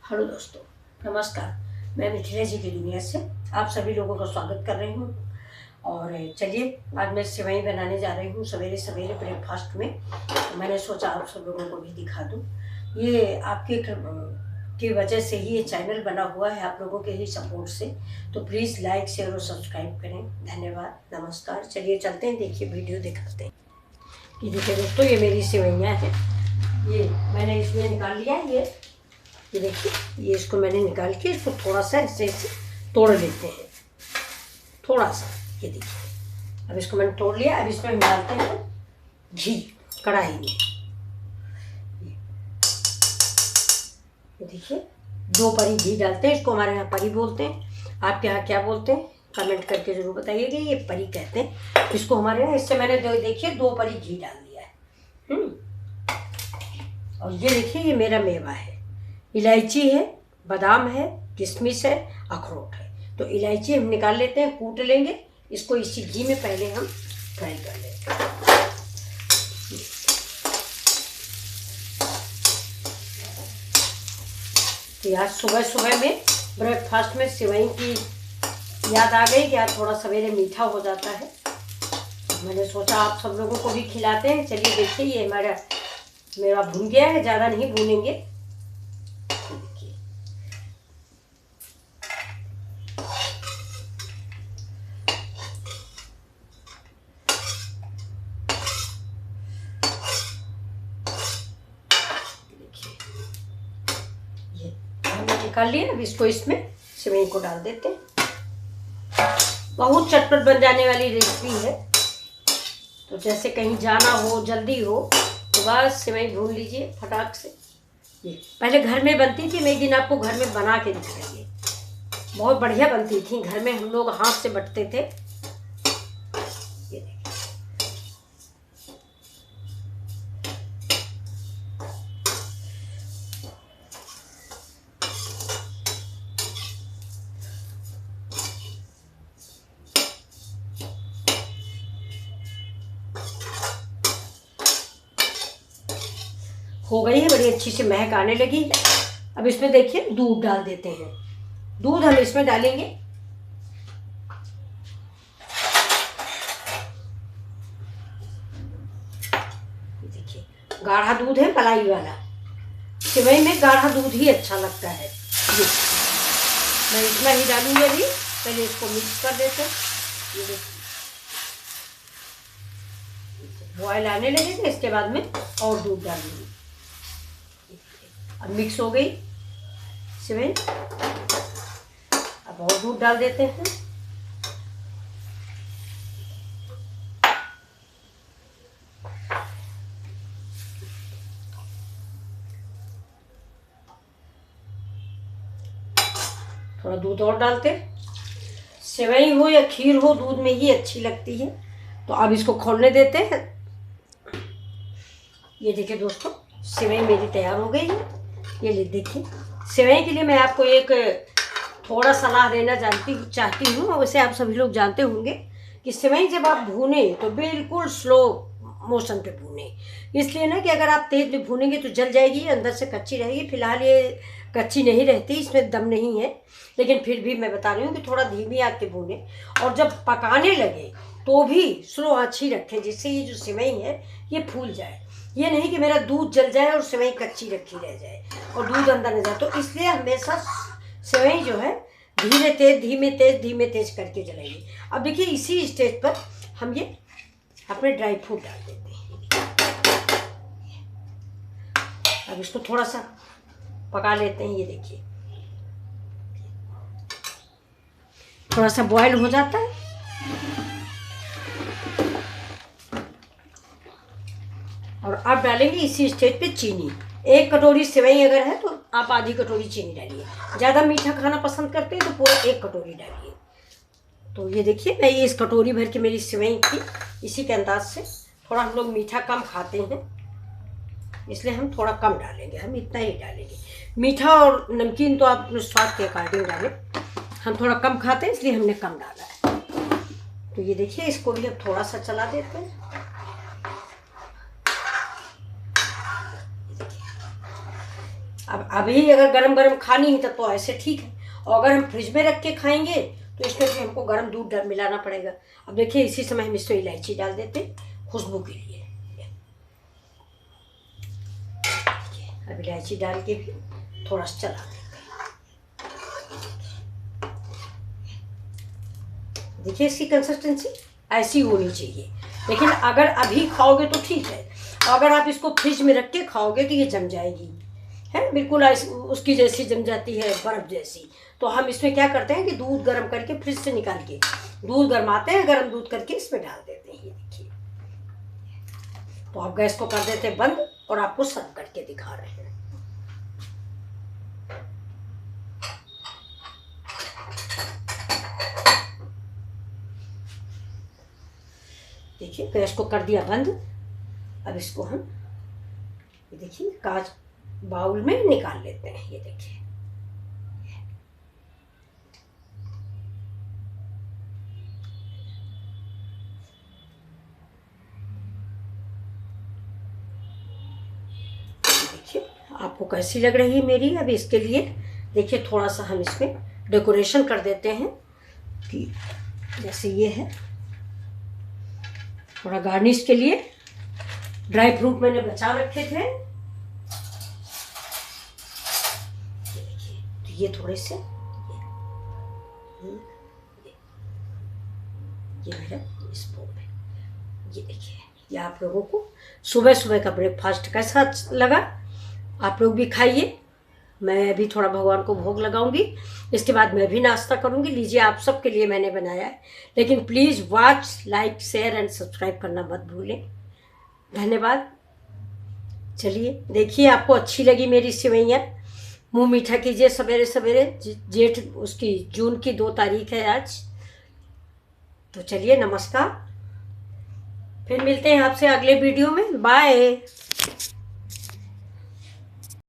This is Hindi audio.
हेलो दोस्तों, नमस्कार। मैं मिथिला जी की दुनिया से आप सभी लोगों का स्वागत कर रही हूँ। और चलिए, आज मैं सेवई बनाने जा रही हूँ सवेरे सवेरे ब्रेकफास्ट में। तो मैंने सोचा आप सब लोगों को भी दिखा दूँ। ये आपके की वजह से ही ये चैनल बना हुआ है, आप लोगों के ही सपोर्ट से। तो प्लीज़ लाइक शेयर और सब्सक्राइब करें। धन्यवाद, नमस्कार। चलिए चलते हैं, देखिए वीडियो दिखाते हैं। ये देखिए दोस्तों, ये मेरी सेवइयाँ हैं। ये मैंने इसमें निकाल लिया है। ये देखिए, ये इसको मैंने निकाल के इसको थोड़ा सा ऐसे ऐसे तोड़ लेते हैं, थोड़ा सा। ये देखिए, अब इसको मैंने तोड़ लिया। अब इसमें हम डालते हैं घी कढ़ाई में। ये देखिए, 2 परी घी डालते हैं। इसको हमारे यहाँ परी बोलते हैं, आपके यहाँ क्या बोलते हैं कमेंट करके ज़रूर बताइएगा। ये परी कहते हैं इसको हमारे यहाँ। इससे मैंने देखिए 2 परी घी डाल दिया है। और ये देखिए, ये मेरा मेवा है। इलायची है, बादाम है, किशमिश है, अखरोट है। तो इलायची हम निकाल लेते हैं, कूट लेंगे इसको। इसी घी में पहले हम फ्राई कर लेते हैं। तो आज सुबह सुबह में ब्रेकफास्ट में सेवई की याद आ गई कि आज थोड़ा सवेरे मीठा हो जाता है। मैंने सोचा आप सब लोगों को भी खिलाते हैं। चलिए देखिए, ये हमारा मेवा भून गया है, ज़्यादा नहीं भूनेंगे। निकाल लिया। अब इसको इसमें सेवई को डाल देते हैं। बहुत चटपट बन जाने वाली रेसिपी है। तो जैसे कहीं जाना हो, जल्दी हो, तो बस सेवई भून लीजिए फटाक से। ये पहले घर में बनती थी, मैं एक दिन आपको घर में बना के दिखाइए। बहुत बढ़िया बनती थी, घर में हम लोग हाथ से बटते थे। ये देखिए, हो गई है, बड़ी अच्छी सी महक आने लगी है। अब इसमें देखिए दूध डाल देते हैं। दूध हम इसमें डालेंगे। देखिए, गाढ़ा दूध है, मलाई वाला। सेवई में गाढ़ा दूध ही अच्छा लगता है। ये मैं इतना ही डालूंगी अभी। पहले इसको मिक्स कर देते हैं। ये देखिए, बॉयल आने लगेगा, इसके बाद में और दूध डालूंगी। अब मिक्स हो गई सेवई। अब और दूध डाल देते हैं। थोड़ा दूध और डालते। सेवई हो या खीर हो, दूध में ही अच्छी लगती है। तो अब इसको खोलने देते हैं। ये देखिए दोस्तों, सेवई मेरी तैयार हो गई है। ये ले देखिए, सेवई के लिए मैं आपको एक थोड़ा सलाह देना चाहती हूँ। वैसे आप सभी लोग जानते होंगे कि सेवई जब आप भूने तो बिल्कुल स्लो मोशन पे भूने। इसलिए ना कि अगर आप तेज में भूनेंगे तो जल जाएगी, अंदर से कच्ची रहेगी। फिलहाल ये कच्ची नहीं रहती, इसमें दम नहीं है। लेकिन फिर भी मैं बता रही हूँ कि थोड़ा धीमी आंच पे भूने। और जब पकाने लगे तो भी स्लो आंच ही रखें, जिससे ये जो सेवई है ये फूल जाए। ये नहीं कि मेरा दूध जल जाए और सेवई कच्ची रखी रह जाए और दूध अंदर न जाए। तो इसलिए हमेशा सेवई जो है धीरे तेज, धीमे तेज करके जलाइए। अब देखिए, इसी स्टेज पर हम ये अपने ड्राई फ्रूट डाल देते हैं। अब इसको थोड़ा सा पका लेते हैं। ये देखिए, थोड़ा सा बॉयल हो जाता है। और अब डालेंगे इसी स्टेज पे चीनी। 1 कटोरी सेवई अगर है तो आप आधी कटोरी चीनी डालिए। ज़्यादा मीठा खाना पसंद करते हैं तो पूरा 1 कटोरी डालिए। तो ये देखिए, मैं ये इस कटोरी भर के मेरी सेवई थी। इसी के अंदाज से थोड़ा हम लोग मीठा कम खाते हैं, इसलिए हम थोड़ा कम डालेंगे। हम इतना ही डालेंगे। मीठा और नमकीन तो आप अपने स्वाद के अकॉर्डिंग डालें। हम थोड़ा कम खाते हैं इसलिए हमने कम डाला है। तो ये देखिए, इसको भी अब थोड़ा सा चला देते हैं। अब अभी अगर गरम गरम खानी है तो ऐसे ठीक है, और अगर हम फ्रिज में रख के खाएंगे तो इसमें फिर हमको गरम दूध मिलाना पड़ेगा। अब देखिए इसी समय हम इसमें इलायची डाल देते खुशबू के लिए। अब इलायची डाल के भी थोड़ा सा चला देंगे। देखिए इसकी कंसिस्टेंसी ऐसी होनी चाहिए, लेकिन अगर अभी खाओगे तो ठीक है, अगर आप इसको फ्रिज में रख के खाओगे तो ये जम जाएगी, है बिल्कुल उसकी जैसी जम जाती है, बर्फ़ जैसी। तो हम इसमें क्या करते हैं कि दूध गर्म करके फ्रिज से निकाल के दूध गर्माते हैं, गर्म दूध करके इसमें डाल देते हैं। ये देखिए, तो आप गैस को कर देते हैं बंद और आपको सर्व करके दिखा रहे हैं। देखिए गैस को कर दिया बंद। अब इसको हम ये देखिए कांच बाउल में निकाल लेते हैं। ये देखिए आपको कैसी लग रही है मेरी। अब इसके लिए देखिए थोड़ा सा हम इसमें डेकोरेशन कर देते हैं कि जैसे ये है, थोड़ा गार्निश के लिए ड्राई फ्रूट मैंने बचा रखे थे। तो ये थोड़े से ये मेरा स्पून है। ये देखिए, ये आप लोगों को सुबह सुबह का ब्रेकफास्ट कैसा लगा, आप लोग भी खाइए। मैं भी थोड़ा भगवान को भोग लगाऊंगी, इसके बाद मैं भी नाश्ता करूंगी। लीजिए आप सबके लिए मैंने बनाया है, लेकिन please watch, like, share and subscribe करना मत भूलें। धन्यवाद। चलिए देखिए आपको अच्छी लगी मेरी सेवइयाँ, मुंह मीठा कीजिए सवेरे सवेरे। जेठ उसकी जून की 2 तारीख है आज। तो चलिए नमस्कार, फिर मिलते हैं आपसे अगले वीडियो में। बाय।